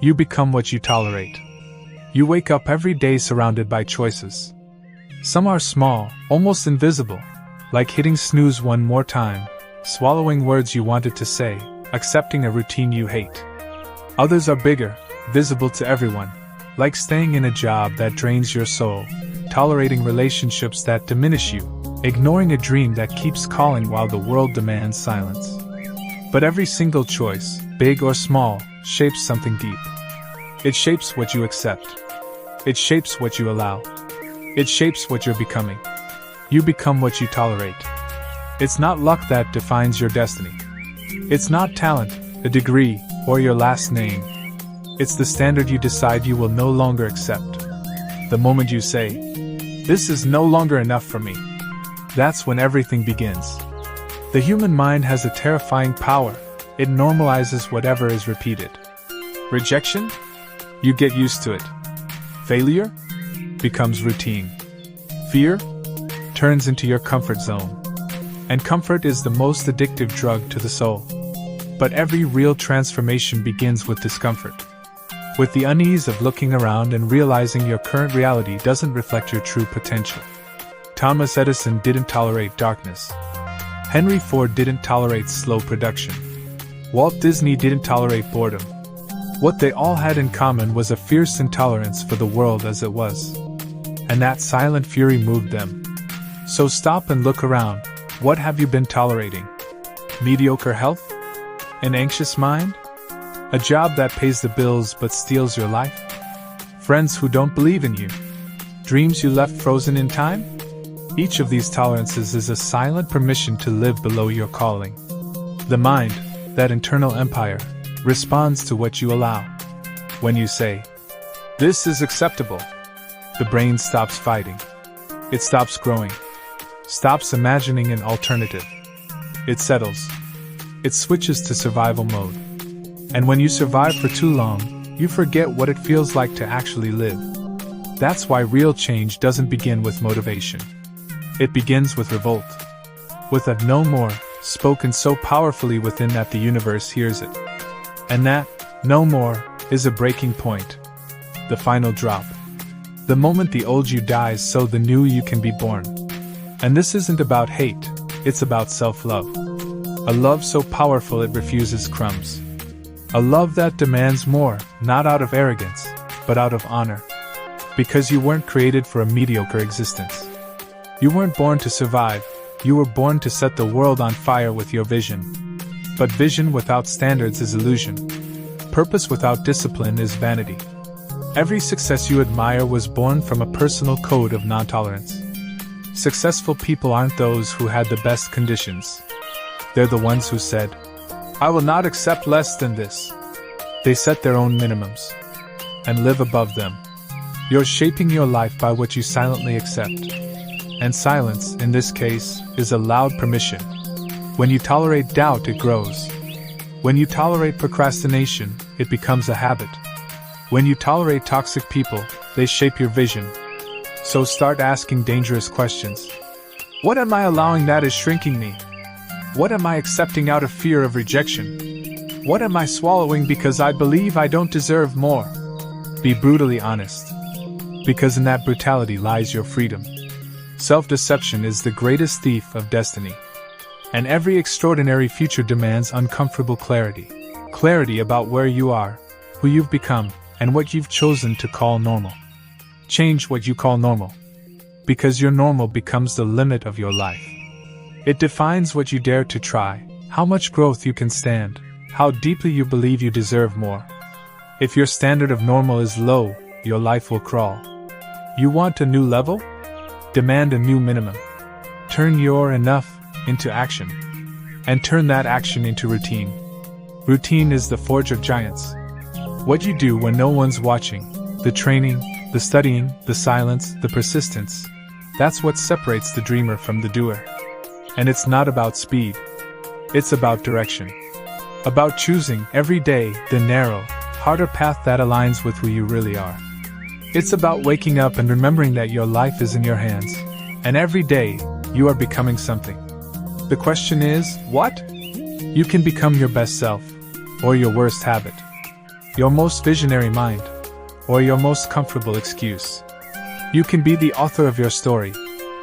You become what you tolerate. You wake up every day surrounded by choices. Some are small, almost invisible, like hitting snooze one more time, swallowing words you wanted to say, accepting a routine you hate. Others are bigger, visible to everyone, like staying in a job that drains your soul, tolerating relationships that diminish you, ignoring a dream that keeps calling while the world demands silence. But every single choice, big or small, shapes something deep. It shapes what you accept. It shapes what you allow. It shapes what you're becoming. You become what you tolerate. It's not luck that defines your destiny. It's not talent, a degree, or your last name. It's the standard you decide you will no longer accept. The moment you say, "This is no longer enough for me," that's when everything begins. The human mind has a terrifying power. It normalizes whatever is repeated. Rejection? You get used to it. Failure? Becomes routine. Fear? Turns into your comfort zone. And comfort is the most addictive drug to the soul. But every real transformation begins with discomfort. With the unease of looking around and realizing your current reality doesn't reflect your true potential. Thomas Edison didn't tolerate darkness. Henry Ford didn't tolerate slow production. Walt Disney didn't tolerate boredom. What they all had in common was a fierce intolerance for the world as it was. And that silent fury moved them. So stop and look around. What have you been tolerating? Mediocre health? An anxious mind? A job that pays the bills but steals your life? Friends who don't believe in you? Dreams you left frozen in time? Each of these tolerances is a silent permission to live below your calling. The mind, that internal empire, responds to what you allow. When you say, "This is acceptable," the brain stops fighting. It stops growing. Stops imagining an alternative. It settles. It switches to survival mode. And when you survive for too long, you forget what it feels like to actually live. That's why real change doesn't begin with motivation. It begins with revolt. With a "no more," spoken so powerfully within that the universe hears it. And that "no more" is a breaking point. The final drop. The moment the old you dies so the new you can be born. And this isn't about hate, it's about self-love. A love so powerful it refuses crumbs. A love that demands more, not out of arrogance, but out of honor. Because you weren't created for a mediocre existence. You weren't born to survive, you were born to set the world on fire with your vision. But vision without standards is illusion. Purpose without discipline is vanity. Every success you admire was born from a personal code of non-tolerance. Successful people aren't those who had the best conditions. They're the ones who said, "I will not accept less than this." They set their own minimums and live above them. You're shaping your life by what you silently accept. And silence, in this case, is a loud permission. When you tolerate doubt, it grows. When you tolerate procrastination, it becomes a habit. When you tolerate toxic people, they shape your vision. So start asking dangerous questions. What am I allowing that is shrinking me? What am I accepting out of fear of rejection? What am I swallowing because I believe I don't deserve more? Be brutally honest. Because in that brutality lies your freedom. Self-deception is the greatest thief of destiny. And every extraordinary future demands uncomfortable clarity. Clarity about where you are, who you've become, and what you've chosen to call normal. Change what you call normal. Because your normal becomes the limit of your life. It defines what you dare to try, how much growth you can stand, how deeply you believe you deserve more. If your standard of normal is low, your life will crawl. You want a new level? Demand a new minimum. Turn your enough into action. And turn that action into routine. Routine is the forge of giants. What you do when no one's watching, the training, the studying, the silence, the persistence, that's what separates the dreamer from the doer. And it's not about speed. It's about direction. About choosing, every day, the narrow, harder path that aligns with who you really are. It's about waking up and remembering that your life is in your hands. And every day, you are becoming something. The question is, what? You can become your best self, or your worst habit. your most visionary mind, or your most comfortable excuse. You can be the author of your story,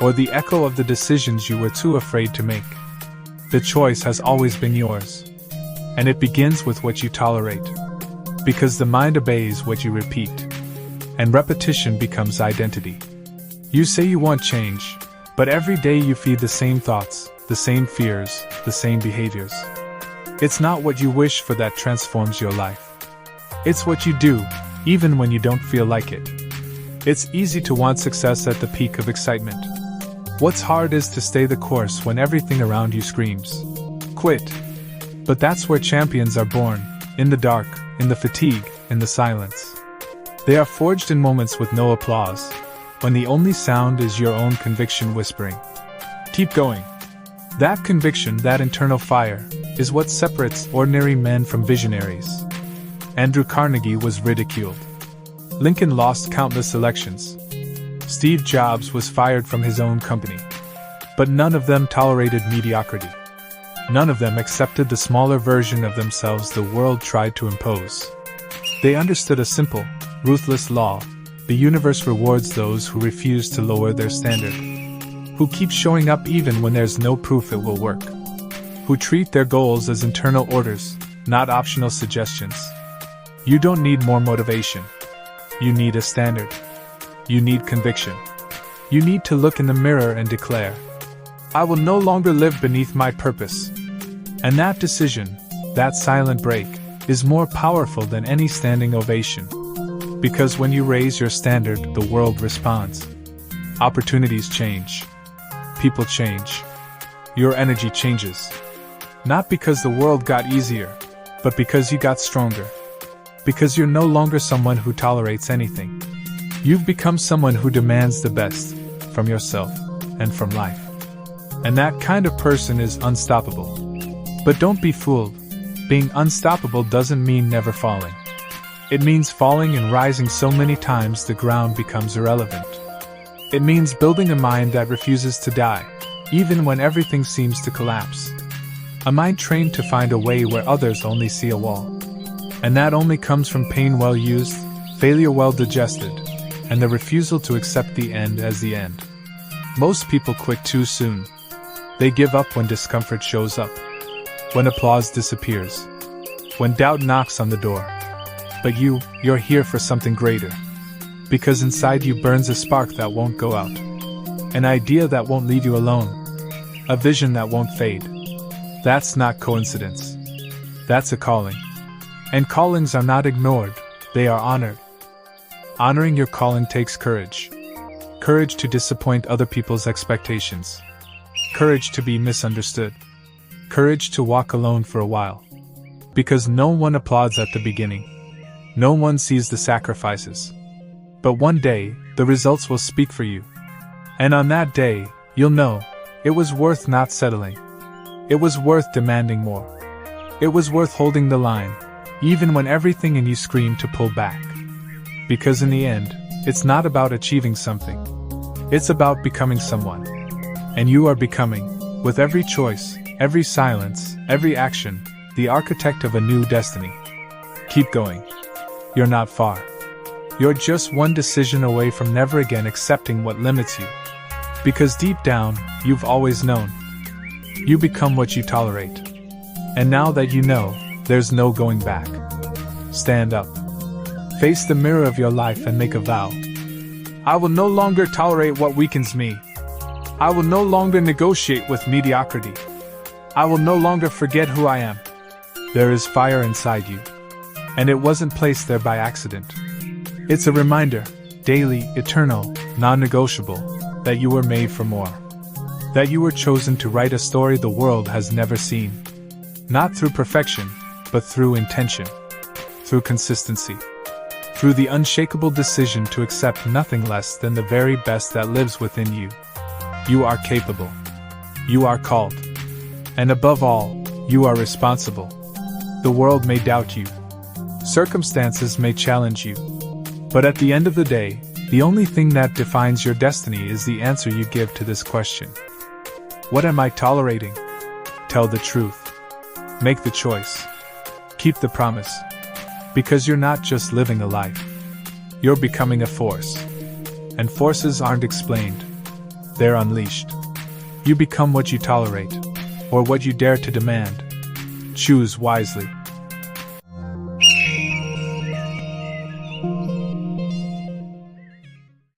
or the echo of the decisions you were too afraid to make. The choice has always been yours. And it begins with what you tolerate. Because the mind obeys what you repeat. And repetition becomes identity. You say you want change, but every day you feed the same thoughts, the same fears, the same behaviors. It's not what you wish for that transforms your life. It's what you do, even when you don't feel like it. It's easy to want success at the peak of excitement. What's hard is to stay the course when everything around you screams, quit. But that's where champions are born, in the dark, in the fatigue, in the silence. They are forged in moments with no applause, when the only sound is your own conviction whispering, keep going. That conviction, that internal fire, is what separates ordinary men from visionaries. Andrew Carnegie was ridiculed. Lincoln lost countless elections. Steve Jobs was fired from his own company. But none of them tolerated mediocrity. None of them accepted the smaller version of themselves the world tried to impose. They understood a simple, ruthless law: the universe rewards those who refuse to lower their standard, who keep showing up even when there's no proof it will work, who treat their goals as internal orders, not optional suggestions. You don't need more motivation. You need a standard. You need conviction. You need to look in the mirror and declare, I will no longer live beneath my purpose. And that decision, that silent break, is more powerful than any standing ovation. Because when you raise your standard, the world responds. Opportunities change. People change. Your energy changes. Not because the world got easier, but because you got stronger. Because you're no longer someone who tolerates anything. You've become someone who demands the best from yourself and from life. And that kind of person is unstoppable. But don't be fooled. Being unstoppable doesn't mean never falling. It means falling and rising so many times the ground becomes irrelevant. It means building a mind that refuses to die, even when everything seems to collapse. A mind trained to find a way where others only see a wall. And that only comes from pain well used, failure well digested, and the refusal to accept the end as the end. Most people quit too soon. They give up when discomfort shows up, when applause disappears, when doubt knocks on the door. But you're here for something greater. Because inside you burns a spark that won't go out. An idea that won't leave you alone. A vision that won't fade. That's not coincidence. That's a calling. And callings are not ignored, they are honored. Honoring your calling takes courage. Courage to disappoint other people's expectations. Courage to be misunderstood. Courage to walk alone for a while. Because no one applauds at the beginning. No one sees the sacrifices. But one day, the results will speak for you. And on that day, you'll know, it was worth not settling. It was worth demanding more. It was worth holding the line, even when everything in you screamed to pull back. Because in the end, it's not about achieving something. It's about becoming someone. And you are becoming, with every choice, every silence, every action, the architect of a new destiny. Keep going. You're not far. You're just one decision away from never again accepting what limits you. Because deep down, you've always known. You become what you tolerate. And now that you know, there's no going back. Stand up. Face the mirror of your life and make a vow. I will no longer tolerate what weakens me. I will no longer negotiate with mediocrity. I will no longer forget who I am. There is fire inside you. And it wasn't placed there by accident. It's a reminder, daily, eternal, non-negotiable, that you were made for more. That you were chosen to write a story the world has never seen. Not through perfection, but through intention. Through consistency. Through the unshakable decision to accept nothing less than the very best that lives within you. You are capable. You are called. And above all, you are responsible. The world may doubt you. Circumstances may challenge you. But at the end of the day, the only thing that defines your destiny is the answer you give to this question. What am I tolerating? Tell the truth. Make the choice. Keep the promise. Because you're not just living a life. You're becoming a force. And forces aren't explained. They're unleashed. You become what you tolerate, or what you dare to demand. Choose wisely.